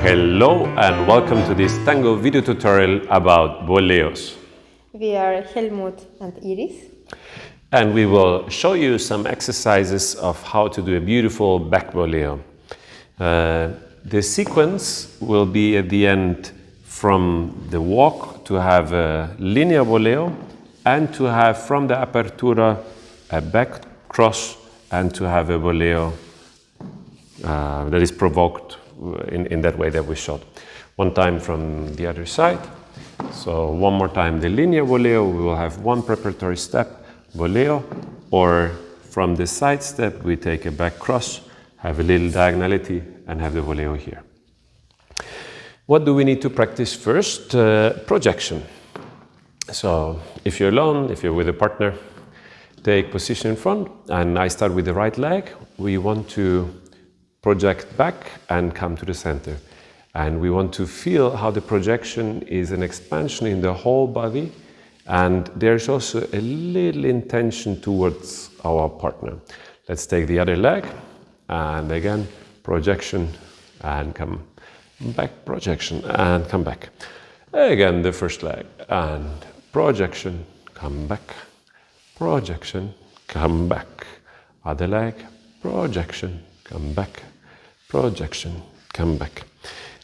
Hello and welcome to this Tango video tutorial about Boleos. We are Helmut and Iris. And we will show you some exercises of how to do a beautiful back Boleo. The sequence will be at the end from the walk to have a linear Boleo and to have from the Apertura a back cross and to have a Boleo that is provoked in that way that we showed. One time from the other side. So one more time the linear Boleo, we will have one preparatory step, Boleo, or from the side step we take a back cross, have a little diagonality and have the Boleo here. What do we need to practice first? Projection. So if you're alone, if you're with a partner, take position in front, and I start with the right leg. We want to project back and come to the center. And we want to feel how the projection is an expansion in the whole body, and there's also a little intention towards our partner. Let's take the other leg, and again, projection and come back, projection and come back. Again, the first leg, and projection, come back, projection, come back. Other leg, projection, come back, projection, come back.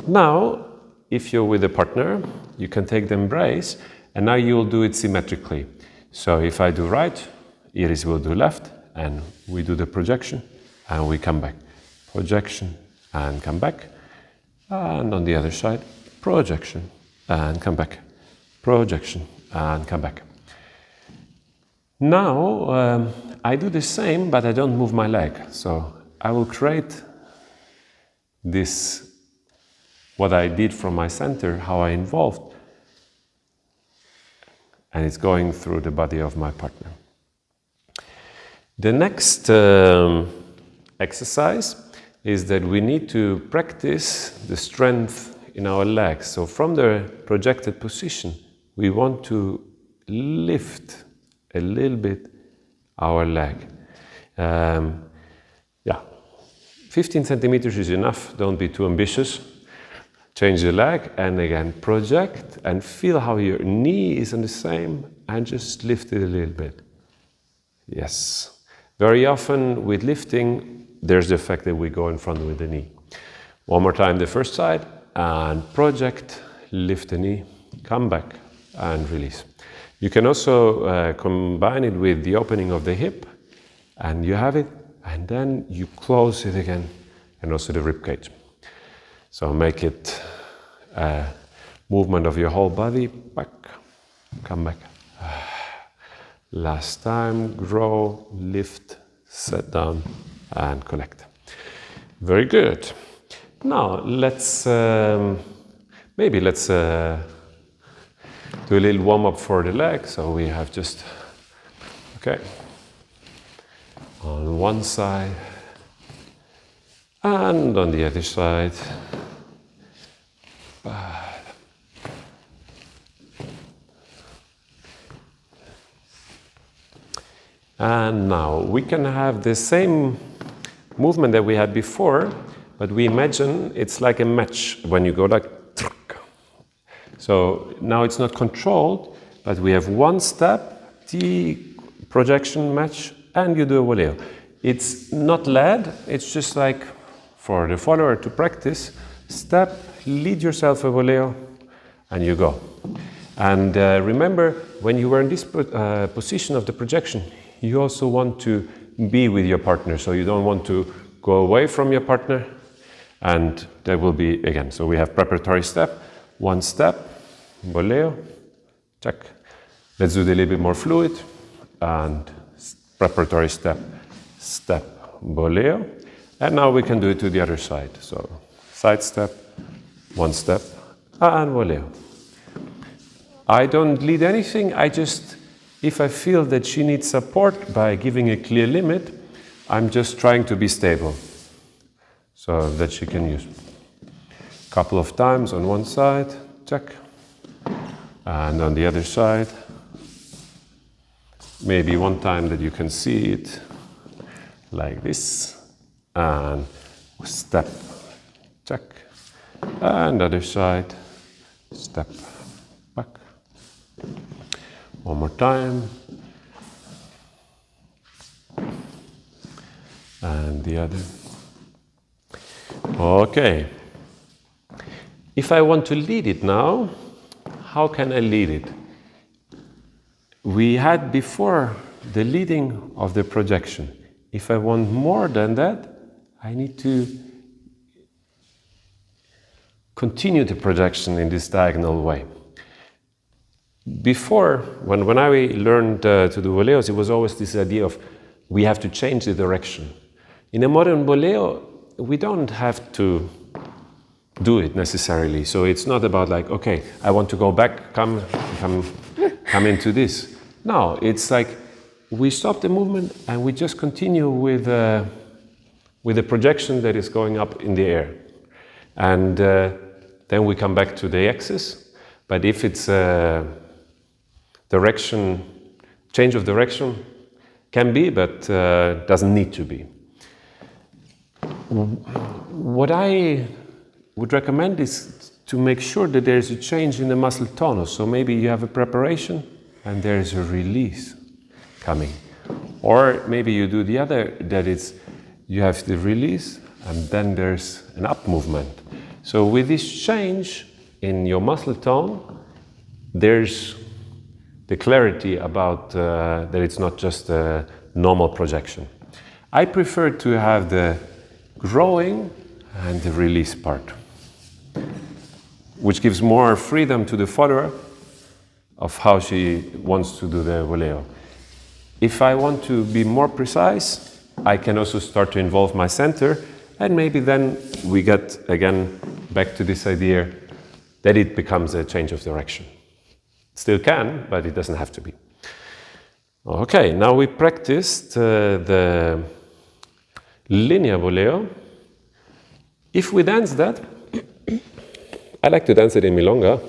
Now, if you're with a partner, you can take the embrace, and now you will do it symmetrically. So if I do right, Iris will do left, and we do the projection, and we come back. Projection, and come back. And on the other side, projection, and come back. Projection, and come back. Now, I do the same, but I don't move my leg. So I will create this, what I did from my center, how I involved, and it's going through the body of my partner. The next exercise is that we need to practice the strength in our legs. So from the projected position, we want to lift a little bit our leg. 15 centimeters is enough, don't be too ambitious. Change the leg and again project and feel how your knee is on the same and just lift it a little bit. Yes. Very often with lifting, there's the effect that we go in front with the knee. One more time the first side and project, lift the knee, come back and release. You can also combine it with the opening of the hip and you have it. And then you close it again, and also the rib cage. So make it a movement of your whole body, back, come back. Last time, grow, lift, set down, and collect. Very good. Now, let's do a little warm-up for the leg. So we have just, okay. On one side and on the other side. And now we can have the same movement that we had before, but we imagine it's like a match when you go like. So now it's not controlled, but we have one step, the projection match, and you do a Boleo. It's not led, it's just like for the follower to practice, step, lead yourself a Boleo, and you go. And remember, when you were in this position of the projection, you also want to be with your partner, so you don't want to go away from your partner, and there will be, again, so we have preparatory step, one step, Boleo, check. Let's do it a little bit more fluid, and preparatory step, step, Boleo, and now we can do it to the other side. So side step, one step, and Boleo. I don't lead anything, I just, if I feel that she needs support by giving a clear limit, I'm just trying to be stable so that she can use. A couple of times on one side, check, and on the other side. Maybe one time that you can see it like this, and step, check, And other side, step back. One more time. And the other. Okay. If I want to lead it now, how can I lead it? We had before the leading of the projection. If I want more than that, I need to continue the projection in this diagonal way. Before, when I learned to do Boleos, it was always this idea of we have to change the direction. In a modern Boleo, we don't have to do it necessarily. So it's not about like, okay, I want to go back, come into this. No, it's like we stop the movement and we just continue with the projection that is going up in the air. And then we come back to the axis. But if it's direction, change of direction, can be, but doesn't need to be. What I would recommend is to make sure that there is a change in the muscle tonus. So maybe you have a preparation and there is a release coming. Or maybe you do the other, that is, you have the release and then there's an up movement. So with this change in your muscle tone, there's the clarity about that it's not just a normal projection. I prefer to have the growing and the release part, which gives more freedom to the follower of how she wants to do the Boleo. If I want to be more precise, I can also start to involve my center, and maybe then we get again back to this idea that it becomes a change of direction. Still can, but it doesn't have to be. Okay, now we practiced the linear Boleo. If we dance that, I like to dance it in milonga.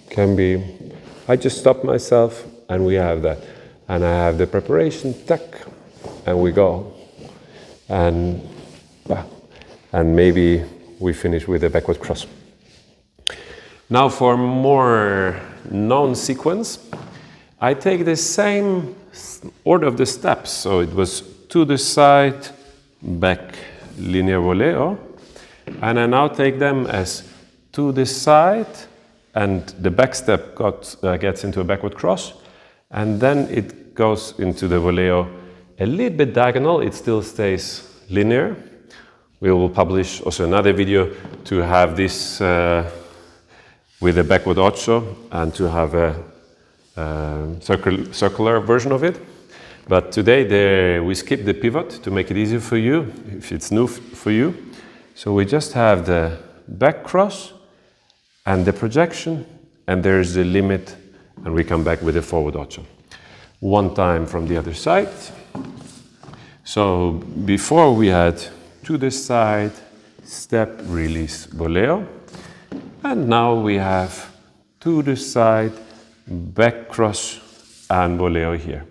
Can be, I just stop myself and we have that. And I have the preparation, tack, and we go. And maybe we finish with a backward cross. Now for more known sequence, I take the same order of the steps. So it was to the side, back, linear Boleo. And I now take them as to the side, and the back step gets into a backward cross. And then it goes into the Boleo a little bit diagonal. It still stays linear. We will publish also another video to have this with a backward ocho and to have a circular version of it. But today we skip the pivot to make it easier for you, if it's new for you. So we just have the back cross and the projection, and there's the limit, and we come back with a forward ocho. One time from the other side. So before we had to the side, step, release, Boleo. And now we have to the side, back cross, and Boleo here.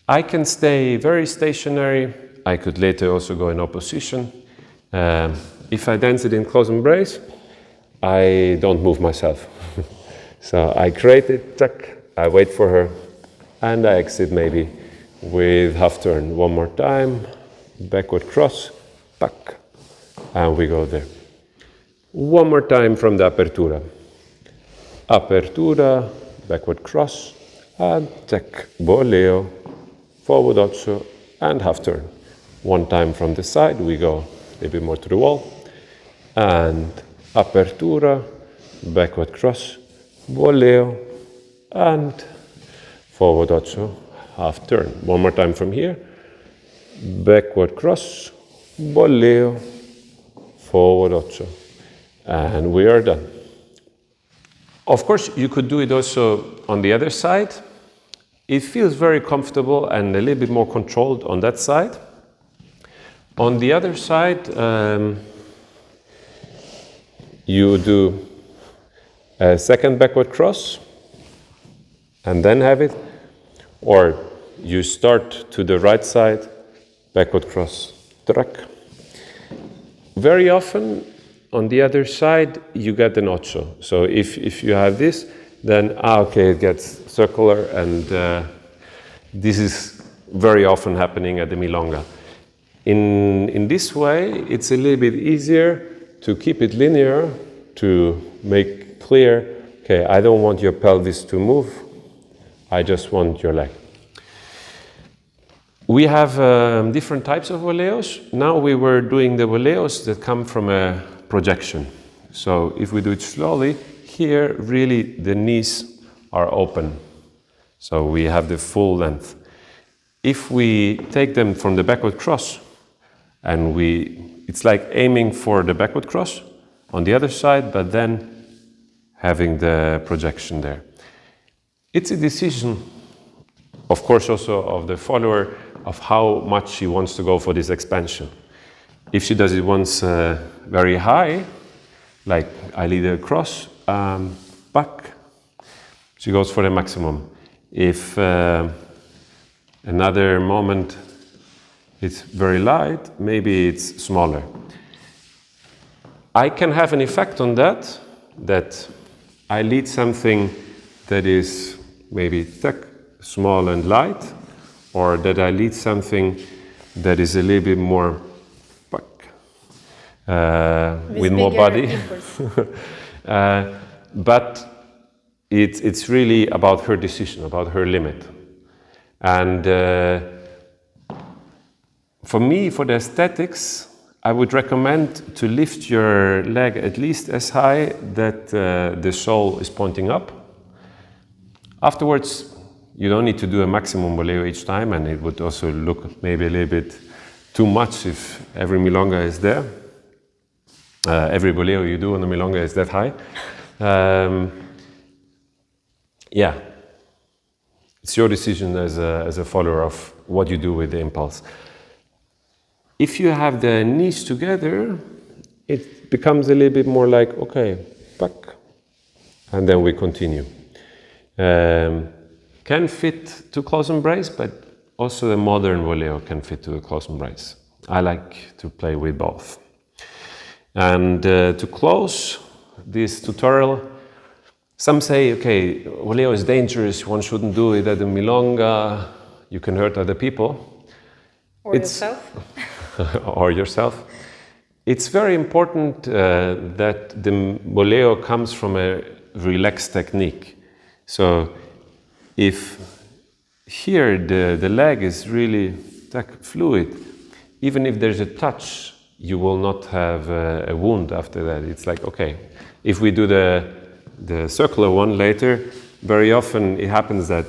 I can stay very stationary. I could later also go in opposition. If I dance it in close embrace, I don't move myself. So I create it, tack, I wait for her, and I exit maybe with half turn. One more time, backward cross, back, and we go there. One more time from the Apertura. Apertura, backward cross, and tack, Boleo, forward ocho, and half turn. One time from the side, we go a little bit more to the wall, and Apertura, backward cross, Boleo, and forward ocho, half turn. One more time from here, backward cross, Boleo, forward ocho, and we are done. Of course, you could do it also on the other side. It feels very comfortable and a little bit more controlled on that side. On the other side, you do a second backward cross and then have it, or you start to the right side, backward cross, track, very often, on the other side, you get an ocho. So if you have this, then, okay, it gets circular, and this is very often happening at the milonga. In this way, it's a little bit easier to keep it linear, to make clear, okay, I don't want your pelvis to move, I just want your leg. We have different types of boleos. Now we were doing the boleos that come from a projection. So if we do it slowly, here really the knees are open. So we have the full length. If we take them from the backward cross, and it's like aiming for the backward cross on the other side, but then having the projection there. It's a decision, of course, also of the follower, of how much she wants to go for this expansion. If she does it once very high, like I lead her across, back, she goes for the maximum. If another moment it's very light, maybe it's smaller. I can have an effect on that I lead something that is maybe small and light, or that I lead something that is a little bit more with more body. But it's really about her decision, about her limit. And for me, for the aesthetics, I would recommend to lift your leg at least as high that the sole is pointing up. Afterwards, you don't need to do a maximum boleo each time, and it would also look maybe a little bit too much if every milonga is there. Every boleo you do on the milonga is that high. Yeah, it's your decision as a follower of what you do with the impulse. If you have the knees together, it becomes a little bit more like, okay, back, and then we continue. Can fit to close embrace, but also the modern boleo can fit to a close embrace. I like to play with both. And to close this tutorial, some say, okay, boleo is dangerous, one shouldn't do it at the milonga, you can hurt other people. Or yourself. Or yourself. It's very important that the boleo comes from a relaxed technique. So if here the leg is really fluid, even if there's a touch, you will not have a wound after that. It's like, okay, if we do the circular one later, very often it happens that,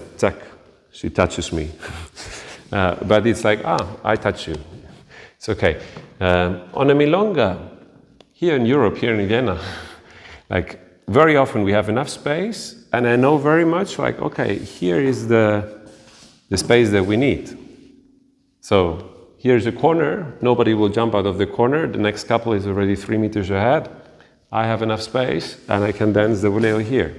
she touches me. But it's like, I touch you. It's okay. On a milonga, here in Europe, here in Vienna, like very often we have enough space, and I know very much like, okay, here is the space that we need. So here's a corner, nobody will jump out of the corner, the next couple is already 3 meters ahead. I have enough space, and I can dance the boleo here.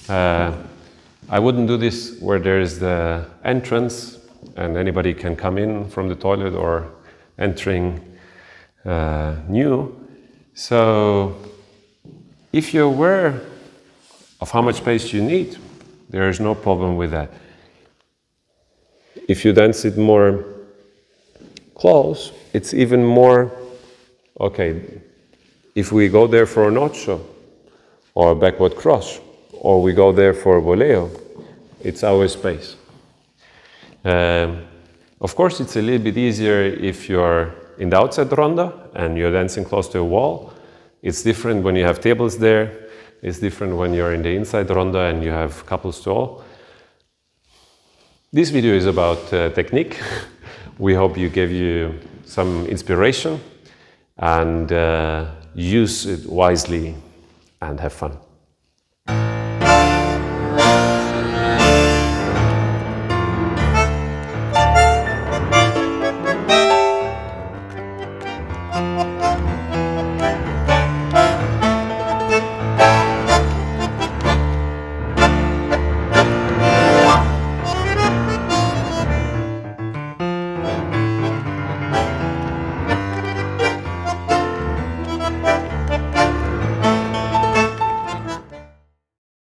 I wouldn't do this where there's the entrance, and anybody can come in from the toilet or entering new. So if you're aware of how much space you need, there is no problem with that. If you dance it more close, it's even more, okay, if we go there for an ocho, or a backward cross, or we go there for a boleo, it's our space. Of course, it's a little bit easier if you're in the outside ronda and you're dancing close to a wall. It's different when you have tables there. It's different when you're in the inside ronda and you have couples to all. This video is about technique. We hope you gave you some inspiration, and use it wisely and have fun.